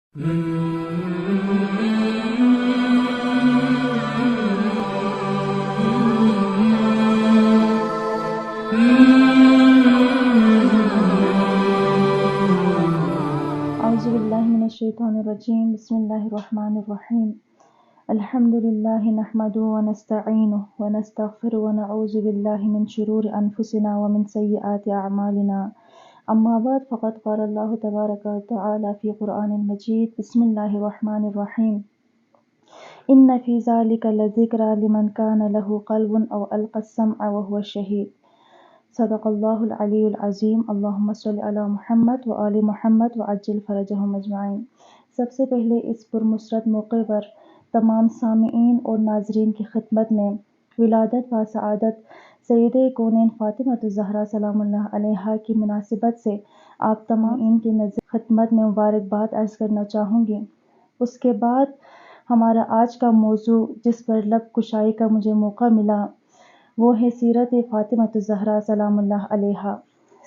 अऊज़ुबिल्लाहिमिनश्शैतानिर्रजीम बिस्मिल्लाहिर्रहमानिर्रहीम अल्हम्दुलिल्लाहि नहमदुहु व नस्तईनुहु व नस्तगफिरुहु व नऊज़ु बिल्लाहि मिन शुरूरि अनफुसिना व मिन सय्यिआति अअमालिना अम्मा बाद फ़क़द क़ाल अल्लाहु तबारक व तआला फ़ी क़ुरआनिल मजीद बिस्मिल्लाहिर्रहमानिर्रहीम इन्न फ़ी ज़ालिका लज़िक्रा लिमन कान लहु क़ल्बुन अव अल्क़स समअ व हुवा शहीद। सदक़ल्लाहुल अलीयुल अज़ीम। अल्लाहुम्मा सल्लि अला मुहम्मद व आलि मुहम्मद व अज्जिल फ़रजहुम अजमईन। सबसे पहले इस पुरमसरत मौके पर तमाम सामीईन और नाज़रीन की खिदमत में विलादत व सआदत सय्यदे कौनैन फ़ातिमतुज़ ज़हरा सलामुल्लाह अलैहा की मुनासिबत से आप तमाम की नज़र खिदमत में मुबारकबाद अर्ज़ करना चाहूँगी। उसके बाद हमारा आज का मौजू जिस पर लब कुशाई का मुझे मौका मिला वो है सीरत फ़ातिमतुज़ ज़हरा सलामुल्लाह अलैहा।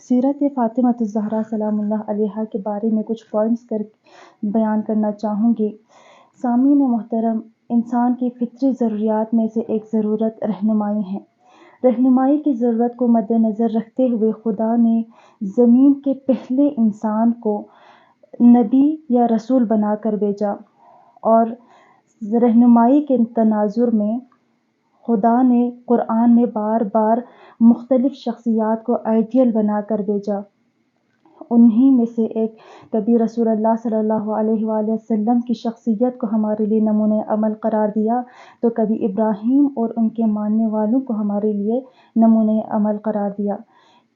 सीरत फ़ातिमतुज़ ज़हरा सलामुल्लाह अलैहा के बारे में कुछ पॉइंट्स बयान करना चाहूँगी। सामीन मोहतरम, इंसान की फितरी ज़रूरियात में से एक ज़रूरत रहनुमाई है। रहनुमाई की ज़रूरत को मद्देनज़र रखते हुए खुदा ने ज़मीन के पहले इंसान को नबी या रसूल बनाकर भेजा और रहनुमाई के तनाजुर में खुदा ने कुरान में बार बार मुख्तलिफ शख्सियात को आइडियल बनाकर भेजा। उन्हीं में से एक कभी रसूलुल्लाह सल्लल्लाहु अलैहि वसल्लम की शख्सियत को हमारे लिए नमूने अमल करार दिया तो कभी इब्राहीम और उनके मानने वालों को हमारे लिए नमूने अमल करार दिया।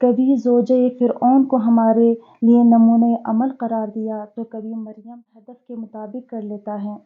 कभी ज़ौजे फ़िरऔन को हमारे लिए नमूने अमल करार दिया तो कभी मरियम हदफ के मुताबिक कर लेता है।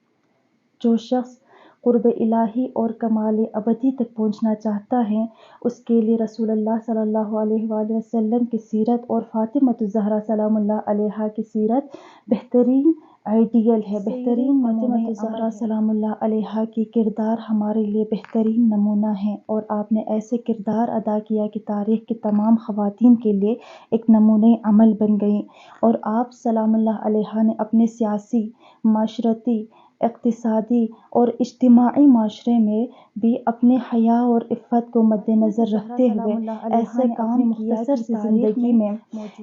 जो शख्स क़ुर्ब इलाही और कमाल अबदी तक पहुँचना चाहता है उसके लिए रसूलुल्लाह सल्लल्लाहु अलैहि वसल्लम की सीरत और फ़ातिमतुज़ ज़हरा सलामुल्लाह अलैहा की सीरत बेहतरीन आइडियल है, बेहतरीन फ़ातिमतुज़ ज़हरा सलामुल्लाह अलैहा की किरदार हमारे लिए बेहतरीन नमूना है और आपने ऐसे किरदार अदा किया कि तारीख़ की तमाम ख़वातीन के लिए एक नमूने अमल बन गई और आप सलामुल्लाह अलैहा ने अपने सियासी, माशरती, इक़्तिसादी और इज्तिमाई माशरे में भी अपने हया और इफ़्फ़त को मद्देनज़र रखते हुए ऐसे काम किया कि ज़िंदगी में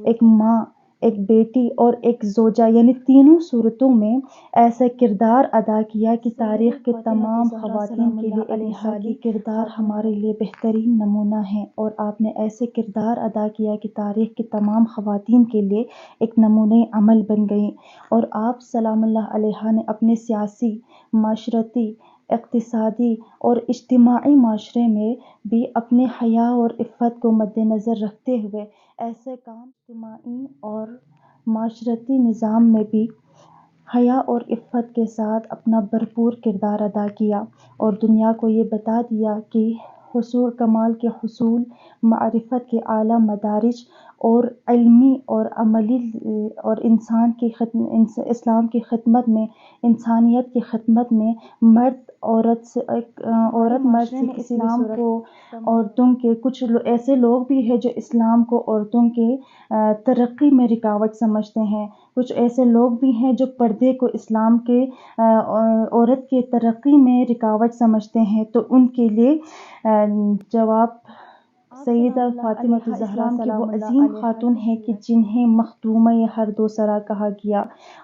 एक माँ, एक बेटी और एक ज़ौजा यानी तीनों सूरतों में ऐसा किरदार अदा किया कि तारीख़ के तमाम ख़वातीन के लिए अलैहा की किरदार हमारे लिए बेहतरीन नमूना है और आपने ऐसे किरदार अदा किया कि तारीख़ की तमाम ख़वातीन के लिए एक नमूने अमल बन गई और आप सलामुल्लाह अलैहा ने अपने सियासी, माशरती, इक़्तिसादी और इज्तिमाई माशरे में भी अपने हया और इफ़्फ़त को मद्देनज़र रखते हुए ऐसे काम इज्तिमाई और माशरती निज़ाम में भी हया और इफ़्फ़त के साथ अपना भरपूर किरदार अदा किया और दुनिया को ये बता दिया कि हुसूल कमाल के हुसूल, मारिफत के आला मदारिज और इल्मी और अमली और इंसान की इस्लाम की खिदमत में, इंसानियत की खिदमत में मर्द औरत से औरत मर्द से इस्लाम को औरतों के कुछ ऐसे लोग भी हैं जो इस्लाम को औरतों के तरक्की में रुकावट समझते हैं। कुछ ऐसे लोग भी हैं जो पर्दे को इस्लाम के औरत के तरक्की में रुकावट समझते हैं। तो उनके लिए जवाब सैयदा फ़ातिमतुज़ ज़हरा की वो अज़ीम खातून है कि जिन्हें मखदूम-ए हर दो सरा कहा गया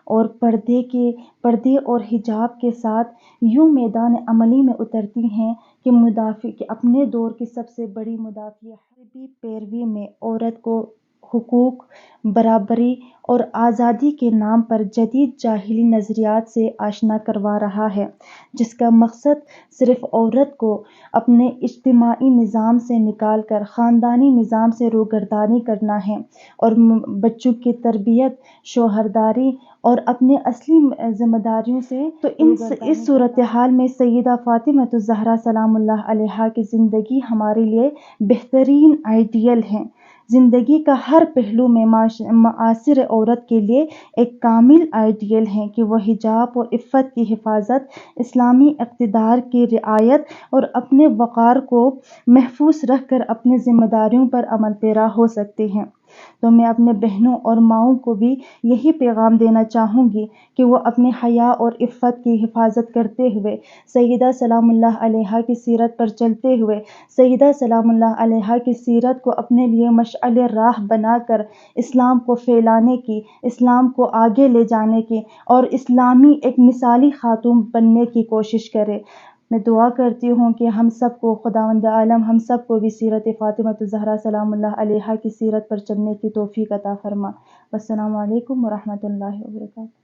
और पर्दे और हिजाब के साथ यूँ मैदान अमली में उतरती हैं कि मुदाफ़ी कि अपने दौर की सबसे बड़ी मुदाफ़ी हरबी पैरवी में औरत को हुकूक, बराबरी और आज़ादी के नाम पर जदीद जाहिली नज़रियात से आशना करवा रहा है, जिसका मकसद सिर्फ़ औरत को अपने इज्तिमाई निज़ाम से निकाल कर ख़ानदानी निज़ाम से रूगर्दानी करना है और बच्चों की तरबियत, शौहरदारी और अपने असली ज़िम्मेदारियों से तो इस सूरत हाल में सैयदा फ़ातिमतुज़ ज़हरा सलामुल्लाह अलैहा की ज़िंदगी हमारे लिए बेहतरीन आइडियल है। ज़िंदगी का हर पहलू में मासिर औरत के लिए एक कामिल आइडियल है कि वह हिजाब और इफ़्फ़त की हिफाजत, इस्लामी इक़्तिदार की रिआयत और अपने वक़ार को महफूज रख कर अपनी ज़िम्मेदारियों पर अमल पेरा हो सकते हैं। تو میں اپنے بہنوں اور ماؤں کو بھی یہی پیغام دینا چاہوں گی کہ وہ اپنے حیا اور عفت کی حفاظت کرتے ہوئے سیدہ سلام اللہ علیہا کی سیرت پر چلتے ہوئے سیدہ سلام اللہ علیہا کی سیرت کو اپنے لیے مشعل راہ بنا کر اسلام کو پھیلانے کی، اسلام کو آگے لے جانے کی اور اسلامی ایک مثالی خاتون بننے کی کوشش کرے۔ میں دعا کرتی ہوں کہ ہم سب کو خداوند عالم ہم سب کو بھی سیرت فاطمۃ الزہرا سلام اللہ علیہا کی سیرت پر چلنے کی توفیق عطا فرما۔ والسلام علیکم ورحمۃ اللہ وبرکاتہ۔